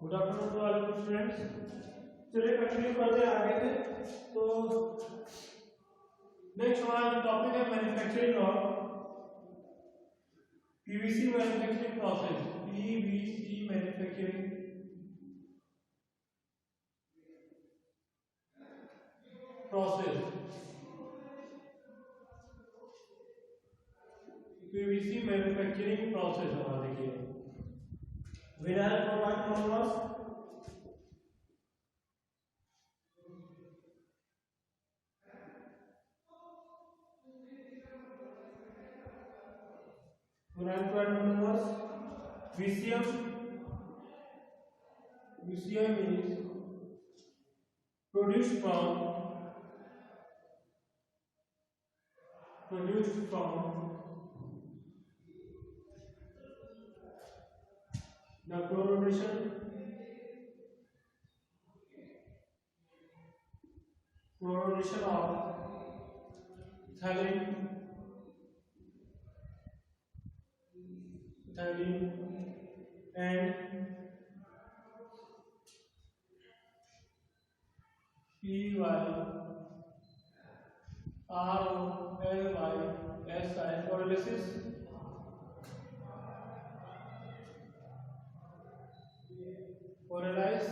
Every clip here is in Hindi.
Good afternoon to all students. चलिए कंटिन्यू करते हैं आगे से। तो नेक्स्ट हमारा जो टॉपिक है manufacturing of PVC manufacturing process. PVC manufacturing process. PVC manufacturing process हमारा देखिए vinyl chloride monomers vinyl chloride monomers VCM is produced from the chlorination of ethylene and PyROLYSI pyrolyze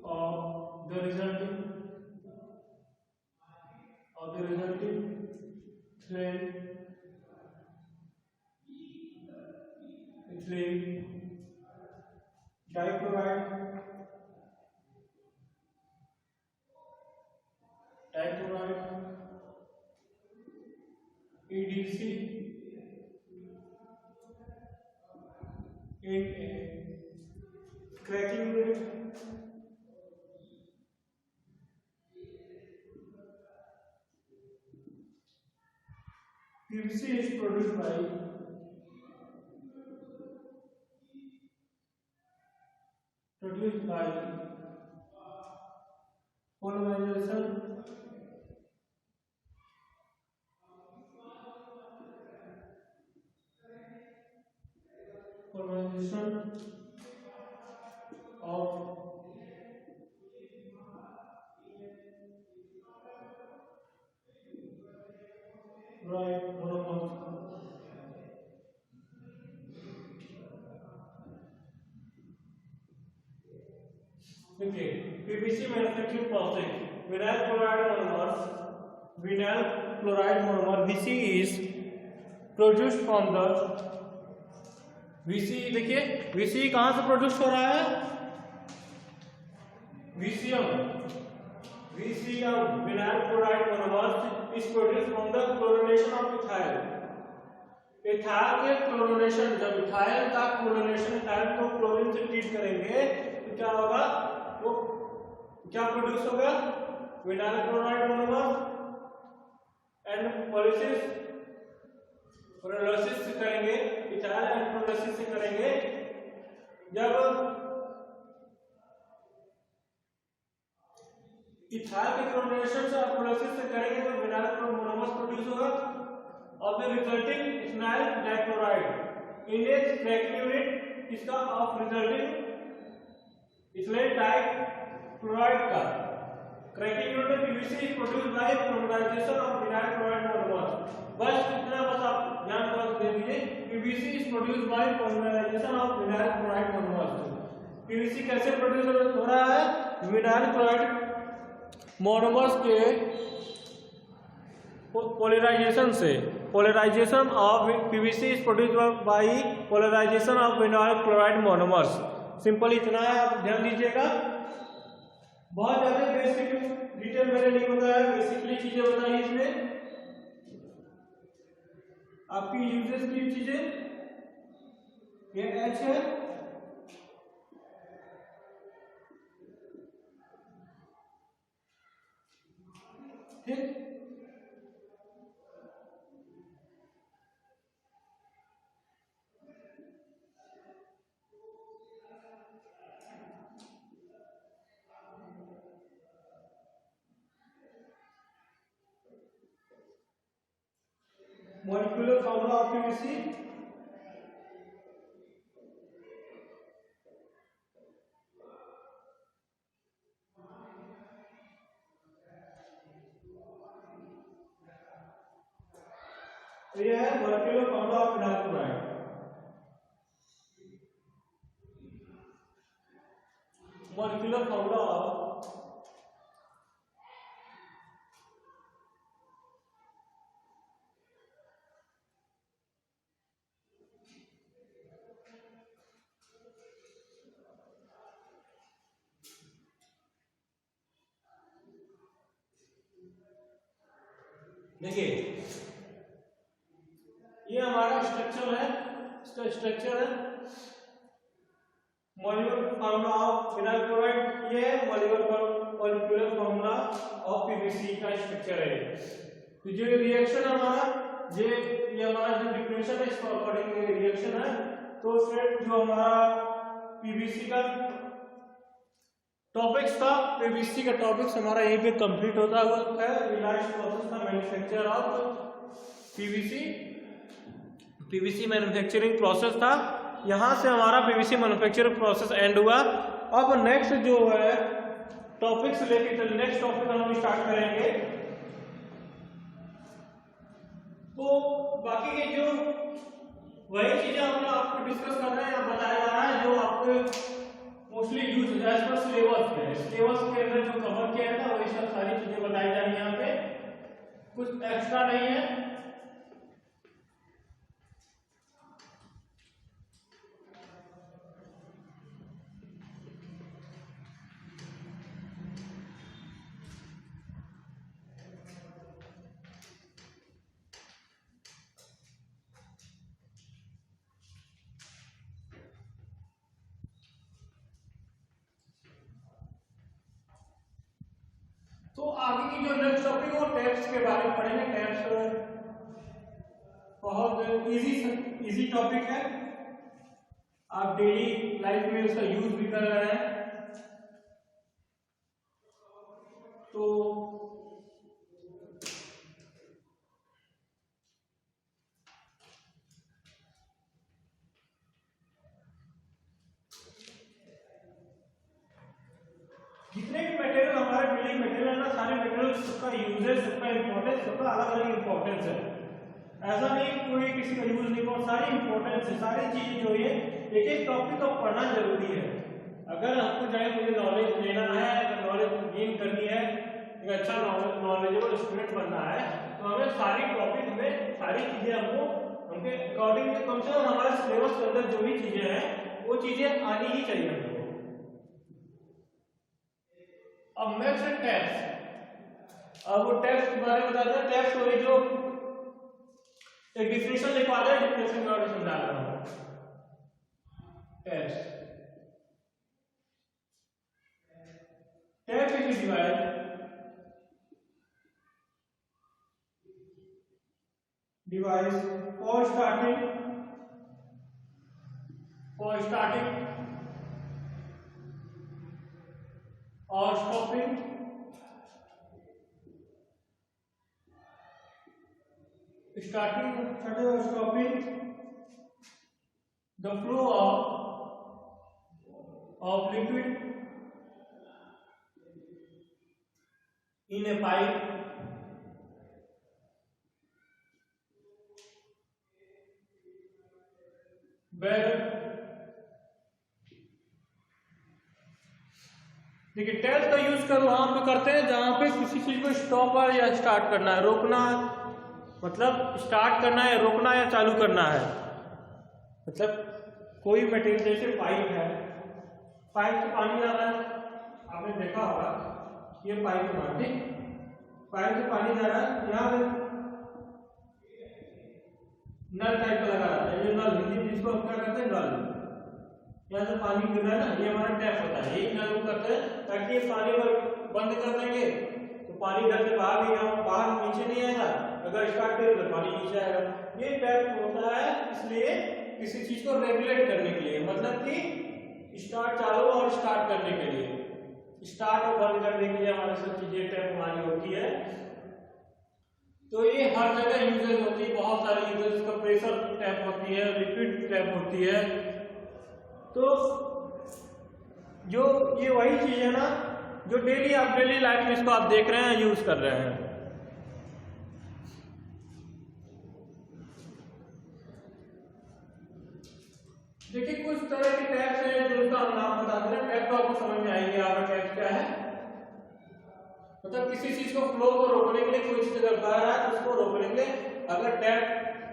of the resulting ethylene dichloride EDC in a cracking unit PVC is produced by polymerization of chloride monomers okay PVC manufacturing process vinyl chloride monomer VC is produced from the VC देखिए VC कहाँ से प्रोड्यूस हो रहा है VCM vinyl chloride monomer is produced from the chlorination of ethyl के क्लोरीनेशन जब इथाइल का क्लोरीनेशन इथाइल को क्लोरीन से ट्रीट करेंगे तो क्या होगा वो क्या प्रोड्यूस होगा विनाइल क्लोराइड मोनोमर एंड प्रोलिसिस से करेंगे इथाइल एंड प्रोलिसिस से करेंगे जब इथाइल के क्लोरीनेशन से प्रोलिसिस से करेंगे तो विनाइल मोनोमर्स प्रोड्यूस होगा of the resulting ethyl dichloride in a cracking unit इसका of resulting ethyl dichloride का cracking unit में PVC is produced by polymerization of vinyl chloride monomers बस इतना बस आप ध्यान दे दीजिए PVC is produced by polymerization of vinyl chloride monomers PVC कैसे प्रोड्यूस हो रहा है vinyl chloride monomers के Polarization of PVC is produced by polarization of vinyl chloride monomers. Simple इतना है, आप ध्यान दीजिएगा। बहुत ज्यादा बेसिक डिटेल मैंने नहीं बताया, बेसिकली चीजें बताई इसमें। आपकी यूजेस की चीजें ये H है, ठीक। molecular formula of PVC तो ये है molecular formula of phenyl chloride. Molecular formula of देखिए ये हमारा स्ट्रक्चर है, इसका स्ट्रक्चर है molecular formula of phenyl chloride, ये है मॉलिक्यूलर फार्मूला ऑफ पीवीसी का स्ट्रक्चर है। तो जो रिएक्शन हमारा ये हमारा जो डिफरेंशियल है इसको अकॉर्डिंग रिएक्शन है। तो फिर जो हमारा पीवीसी का टॉपिक्स था, पीवीसी का टॉपिक्स हमारा यहीं पे कंप्लीट होता है। रिलायंस प्रोसेस का manufacture of PVC manufacturing process था। यहां से हमारा पीवीसी मैन्युफैक्चरिंग प्रोसेस एंड हुआ। अब नेक्स्ट जो है टॉपिक्स लेके चल, नेक्स्ट टॉपिक हम स्टार्ट करेंगे। तो बाकी के जो वही चीजें हम आपको डिस्कस कर रहे हैं या बताया जा रहा है जो आपको mostly use as per syllabus है। सिलेबस के अंदर जो कवर किया था वही सब सारी चीजें बताई जा रही हैं यहाँ पे, कुछ एक्स्ट्रा नहीं है। तो आगे की जो नेक्स्ट टॉपिक वो टैप्स के बारे में पढ़ेंगे। टैप्स बहुत इजी टॉपिक है, आप डेली लाइफ में उसका यूज भी कर रहे हैं। तो जितने भी मटेरियल हमारे बिल्डिंग मटेरियल है ना, सारे मटेरियल सबका यूजेस, सबका इंपॉर्टेंस, सबका अलग अलग इंपॉर्टेंस है। ऐसा नहीं कोई किसी का यूज नहीं, और सारी इंपॉर्टेंस है। सारी चीजें जो है एक एक टॉपिक को पढ़ना जरूरी है। अगर आपको चाहे मुझे नॉलेज लेना है, अगर नॉलेज गेन करनी है, एक अच्छा नॉलेजेबल स्टूडेंट बनना है, तो हमें सारी टॉपिक में सारी चीजें हमको उनके अकॉर्डिंग कम से कम हमारे सिलेबस के अंदर जो भी चीजें हैं वो चीजें आनी ही चाहिए हमको। अब नेक्स्ट है टैप्स। अब वो टैप्स के बारे में बताते हैं। टैप्स वही जो एक डिफिनेशन लिखवा दे, डिफिनेशन में समझा रहा हूं। Taps is device for starting or stopping the flow of liquid in a pipe where देखिए टैप्स का यूज कर वहां पे करते हैं जहां पे किसी चीज को स्टॉप या स्टार्ट करना है, रोकना, मतलब स्टार्ट करना है, रोकना या चालू करना है। मतलब कोई मटेरियल जैसे पाइप है, पाइप से पानी जा रहा है, आपने देखा होगा ये पाइप है, ठीक, पाइप से पानी जा रहा है, यहाँ पे नल टाइप का लगा रहता है, ये नल हिंदी जिसको क्या कहते हैं नल, यहाँ से पानी गिर रहा है ना, ये हमारा टैप होता है। यही नल करते हैं ताकि ये पानी बंद कर देंगे तो पानी घर से बाहर नहीं, बाहर नीचे नहीं आएगा, अगर स्टार्ट करें तो पानी नीचे आएगा। ये टैप होता है इसलिए किसी चीज को रेगुलेट करने के लिए, मतलब कि स्टार्ट चालू और स्टार्ट करने के लिए, स्टार्ट और बंद करने के लिए हमारे सब चीजें टैप हमारी होती है। तो ये हर जगह यूजेज होती है, बहुत सारी यूजेज, का प्रेशर टैप होती है, लिक्विड टैप होती है। तो जो ये वही चीज है ना जो डेली लाइफ में इसको आप देख रहे हैं, यूज कर रहे हैं। देखिए कुछ तरह के टैप्स हैं जिनका हम नाम बता दे रहे हैं। टैप तो आपको समझ में आएंगे आपका टैप क्या है। मतलब किसी चीज को फ्लो को रोकने के लिए, कोई चीज अगर बह रहा है तो उसको रोकने के लिए अगर टैप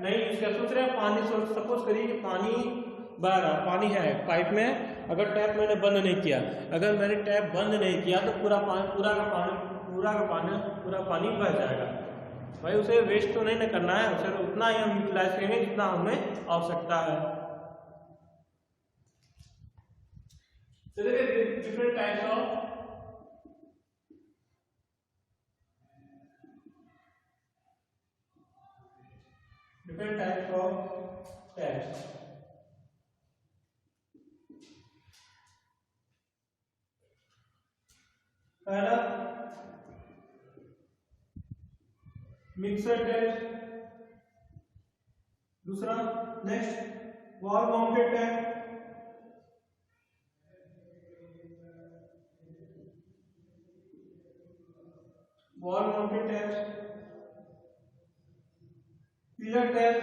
नहीं यूज कर, सोच रहे हैं पानी, सपोज करिए कि पानी बह रहा है, पानी है पाइप में, अगर टैप मैंने बंद नहीं किया, अगर मैंने टैप बंद नहीं किया तो पूरा पानी बह जाएगा। भाई उसे वेस्ट तो नहीं ना करना है, उसे उतना ही हम यूटिलाइज करेंगे जितना हमें आवश्यकता है। तो देखिए डिफरेंट टाइप्स ऑफ टैप्स। पहला मिक्सर टैप, दूसरा next wall mounted tap, pillar tap,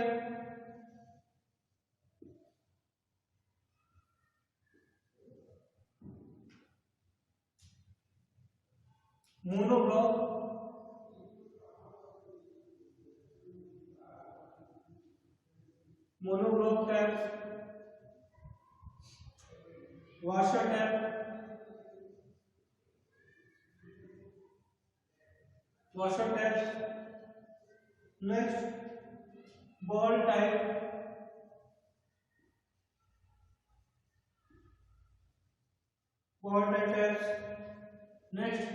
monoblock tap, washer tap, next ball type, taps, next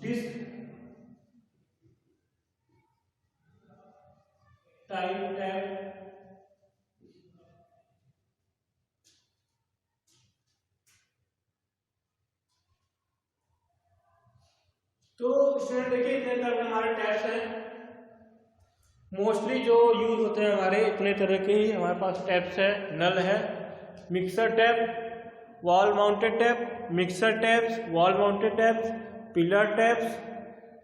disc type tap, तो स्टूडेंट देखिए इतने तरह के हमारे टैप्स हैं। मोस्टली जो यूज होते हैं हमारे इतने तरह के ही हमारे पास टैप्स है। नल है, mixer tap, wall mounted tap, mixer taps, wall mounted taps, pillar taps,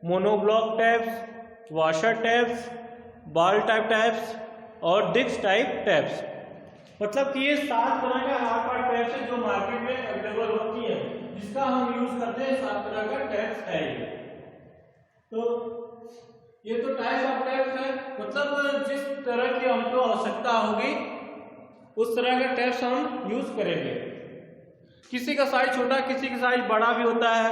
monoblock taps, washer taps, ball type taps और डिस्क टाइप टैप्स। मतलब कि ये 7 तरह के हमारे पास टैप्स हैं जो मार्केट में अवेलेबल होती है, जिसका हम यूज करते हैं। 7 तरह का टैप्स है ये। तो ये तो टाइप्स ऑफ टैप्स है, मतलब जिस तरह की हमको आवश्यकता होगी उस तरह का टैप्स हम यूज करेंगे। किसी का साइज छोटा, किसी का साइज बड़ा भी होता है,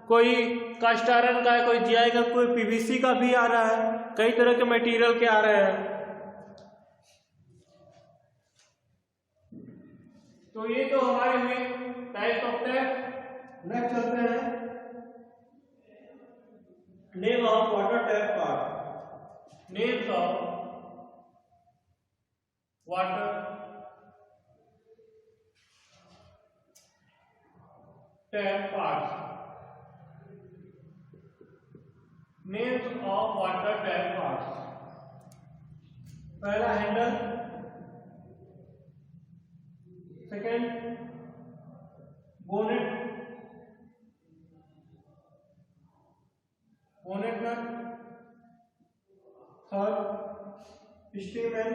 कोई कास्ट आयरन का है, कोई जीआई का, कोई पीवीसी का भी आ रहा है, कई तरह के मटेरियल के आ रहे हैं। तो ये तो हमारे हुए टाइप्स ऑफ टैप। नेक्स्ट चलते हैं name of water tap part. Names of water tap parts. Names of water tap parts. पहला handle, second bonnet nut, third स्टीमैन,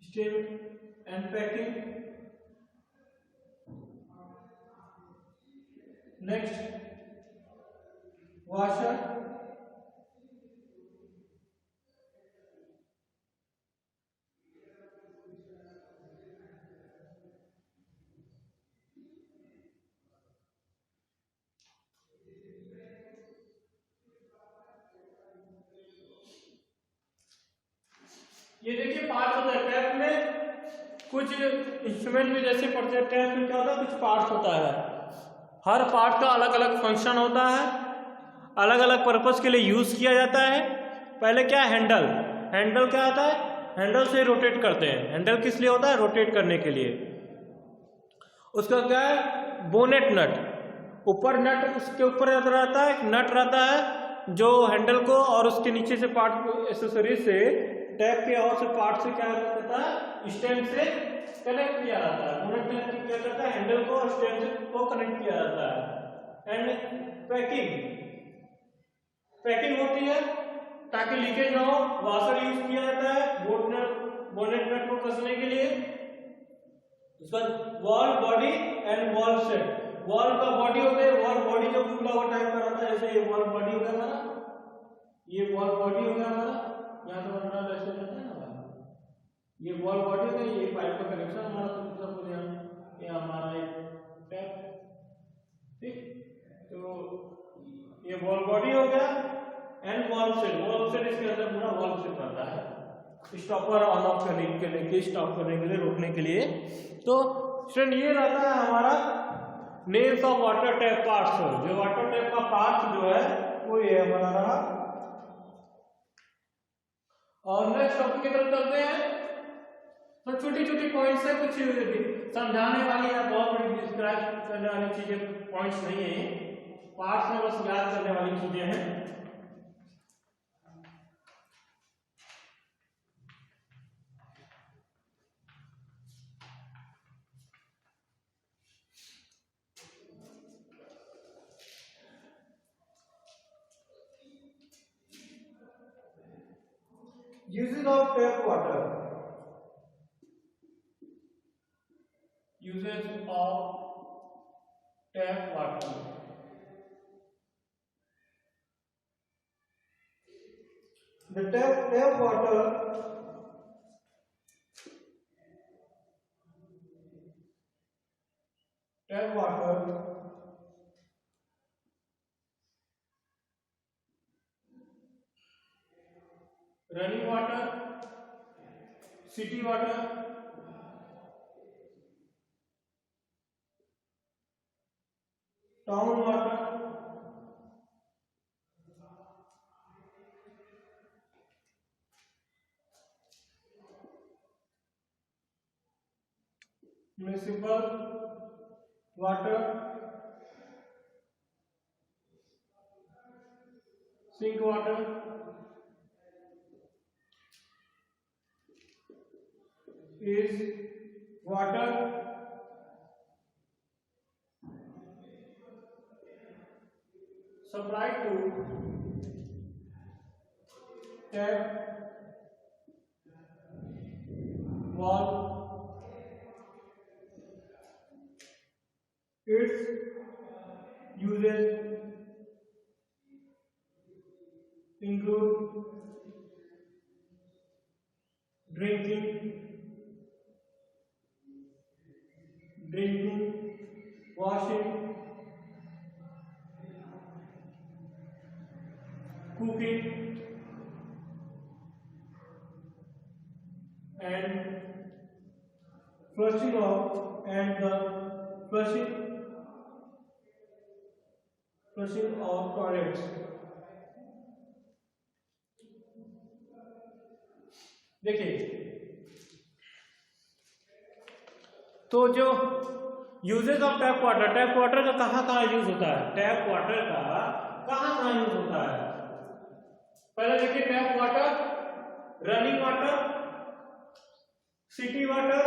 stem and packing, next washer, ये देखिए पार्ट्स होता है टैप में। कुछ इंस्ट्रूमेंट भी जैसे पढ़ते हैं, टैप में क्या होता है, कुछ पार्ट्स होता है। हर पार्ट का अलग अलग फंक्शन होता है, अलग अलग पर्पस के लिए यूज किया जाता है। पहले क्या है, हैंडल। हैंडल क्या होता है, हैंडल से रोटेट करते हैं। हैंडल किस लिए होता है, रोटेट करने के लिए। उसका क्या है, बोनेट नट, ऊपर नट, उसके ऊपर रहता है एक नट रहता है जो हैंडल को और उसके नीचे से पार्ट एक्सेसरी से टैप के और से पार्ट से क्या करता है, स्टैंड से कनेक्ट किया जाता है। बोनेट नट क्या करता है, हैंडल को और स्टैंड को कनेक्ट किया जाता है। एंड पैकिंग होती है ताकि लीकेज ना हो। वॉशर यूज किया जाता है बोनेट नट को कसने के लिए। उसका wall body and wall set. Wall का बॉडी होता है, वॉल बॉडी जब फुला हुआ टाइप का रहता है, जैसे ये वॉल बॉडी हो गया हमारा, ये वॉल बॉडी हो गया हमारा, यहाँ से बनना ऐसे रहता है ना, ये वॉल बॉडी हो गया, ये पाइप का कनेक्शन हमारा सब यहाँ, ये हमारा एक टैप, ठीक। तो ये वॉल बॉडी हो गया एंड वॉल सेट इसके अंदर पूरा वॉल सेट रहता है स्टॉपर ऑन ऑफ करने के लिए, स्टॉप करने के लिए, रोकने के लिए। तो स्टूडेंट ये रहता है हमारा names of water tap parts. जो वाटर टैप का पार्ट जो है वो ये हमारा रहा। और नेक्स्ट टॉपिक की तरफ चलते हैं। तो छोटी छोटी पॉइंट्स है, कुछ समझाने वाली या बहुत बड़ी डिस्क्राइब करने वाली चीजें पॉइंट्स नहीं है, पार्ट्स में बस याद करने वाली चीजें हैं। Uses of tap water. Uses of tap water. The tap water running water, city water, town water, municipal water, sink water, is water supplied to tap, wall. Its uses include drinking, washing, cooking, and flushing of toilets. देखिए, तो जो यूजेस ऑफ टैप वाटर का कहाँ यूज होता है, टैप वाटर का कहाँ यूज होता है। पहले देखिए, tap water, running water, city water,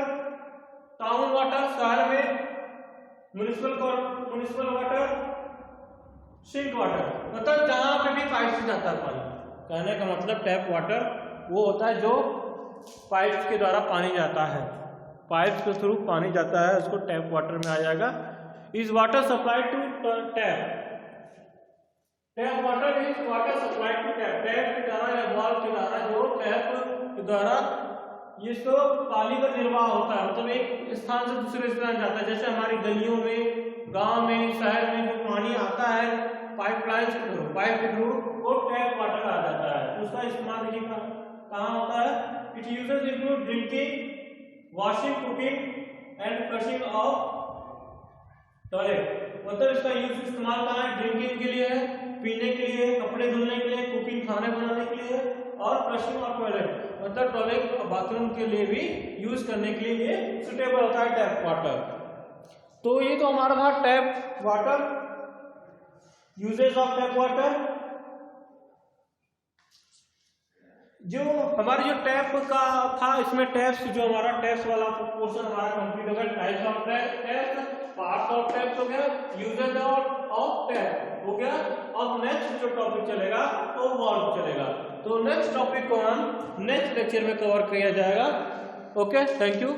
town water शहर में, म्युनिसिपल वाटर, सिंक वाटर, मतलब जहां पे भी पाइप से जाता है पानी। कहने का मतलब टैप वाटर वो होता है जो पाइप के द्वारा पानी जाता है, पाइप के थ्रू पानी जाता है, उसको टैप वाटर में आ जाएगा। Is water supply to tap water is water supply to tap के द्वारा या वाल्व के द्वारा, जो टैप के द्वारा इसको पानी का निर्वाह होता है, मतलब एक स्थान से दूसरे स्थान जाता है। जैसे हमारी गलियों में, गांव में, शहर में जो पानी आता है पाइपलाइन के थ्रू, वो टैप वाटर आ जाता है। उसका इस्तेमाल देखिए कहाँ होता है। It uses include drinking, washing, cooking and flushing of toilet. मतलब इसका यूज इस्तेमाल कहाँ है, ड्रिंकिंग के लिए है, पीने के लिए, कपड़े धुलने के लिए, कुकिंग खाने बनाने के लिए, और फ्लशिंग ऑफ टॉयलेट मतलब टॉयलेट बाथरूम के लिए भी यूज करने के लिए ये सुटेबल होता है टैप वाटर। तो ये तो हमारा था tap water, uses of tap water. जो हमारे जो टैप का था, इसमें टैप्स जो हमारा टैप्स वाला पोर्शन हमारा कंप्लीट हो गया। Types of tap, parts of taps हो गया, यूजेज ऑफ टैप हो गया। अब नेक्स्ट जो टॉपिक चलेगा वो वाल्व चलेगा। तो नेक्स्ट टॉपिक को हम नेक्स्ट लेक्चर में कवर किया जाएगा। Okay, thank you.